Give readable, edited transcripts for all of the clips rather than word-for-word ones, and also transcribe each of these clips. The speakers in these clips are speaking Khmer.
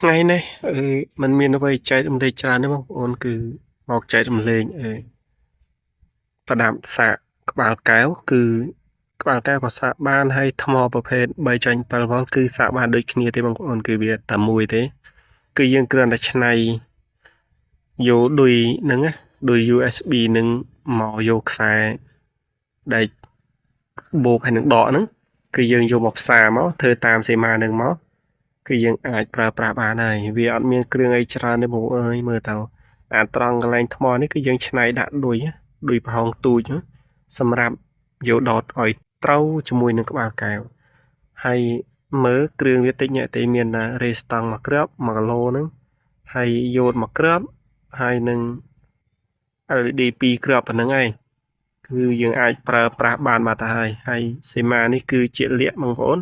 Ngày nay mình miền nó bay chạy đầm lệ tràn đấy không ôn cứ mọc chạy đầm lệ và đạm xạ các bạn kéo cứ các bạn kéo có xạ ban hay thăm họpประเภท bay tranh toàn con cứ xạ ban đôi kia thì bằng ôn cứ việc tầm mùi thế cứ dương cơ là chân này vô đùi nâng á đùi USB nâng mỏ vô xạ đây buộc hay nâng đỏ nâng cứ dương vô một xà máu thơ tam xe mà nâng máu cứยังអាចប្រើប្រាស់បានហើយវាអត់មានគ្រឿងអីច្រើនទេបងអើយមើលទៅអាត្រង់កន្លែងថ្មនេះគឺយើងឆ្នៃដាក់ដូចប្រហោងទូចសម្រាប់យកដោតឲ្យត្រូវជាមួយនឹងក្បាលកែវហើយមើលគ្រឿងវាតិចញ៉ែទេមានរេស្តង់មួយគ្រាប់1គីឡូហ្នឹងហើយយោតមួយគ្រាប់ហើយនឹង LED 2គ្រាប់ប៉ុណ្្នឹងឯងគឺយើងអាចប្រើប្រាស់បានមកទៅហើយសេម៉ានេះគឺជាលក្ខបងប្អូន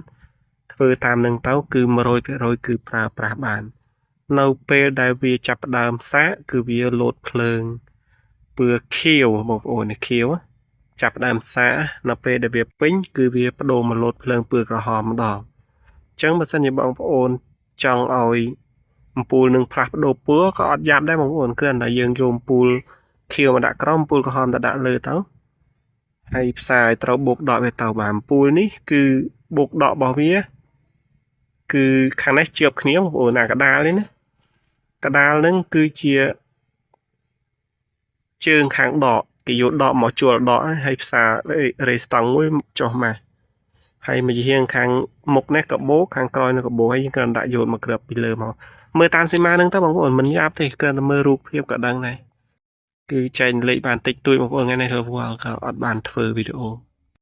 ធ្វើតាមនឹងទៅគឺ100%គឺប្រើប្រាស់បាននៅពេលដែលវាចាប់ផ្ដើមសាកគឺវាលោតភ្លើងពឿខៀវបងប្អូនខៀវចាប់ផ្ដើមសាកនៅពេលដែលវាពេញគឺវាបដូរមកលោតភ្លើងពឿក្រហមម្ដងអញ្ចឹងបើសិនជាបងប្អូនចង់ឲ្យអំពូលនឹងផ្លាស់ប្ដូរពណ៌ក៏អត់យ៉ាប់ដែរបងប្អូនគ្រាន់តែយើងយកអំពូលខៀវមកដាក់ក្រោមអំពូលក្រហមទៅដាក់លើទៅហើយផ្សាយត្រូវបូកដកវាទៅបានអំពូលនេះគឺបូកដករបស់វាគឺខាងនេះជាប់គ្នាបងប្អូនអាកដាលនេះណាកដាលហ្នឹងគឺជាជើងខាងដកគេយកដកមកជួលដកហើយផ្សាររេស្តង់មួយចុះមកហើយមួយជាងខាងមុខនេះកបោខាងក្រោយនៅកបោហើយយើងគ្រាន់តែដាក់យកមកគ្របពីលើមកមើលតាមសីមាហ្នឹងទៅបងប្អូនមិនយ៉ាប់ទេគ្រាន់តែមើលរូបភាពក៏ដឹងដែរគឺចែកលេខបានតិចតួចបងប្អូនថ្ងៃនេះរវល់ក៏អត់បានធ្វើវីដេអូ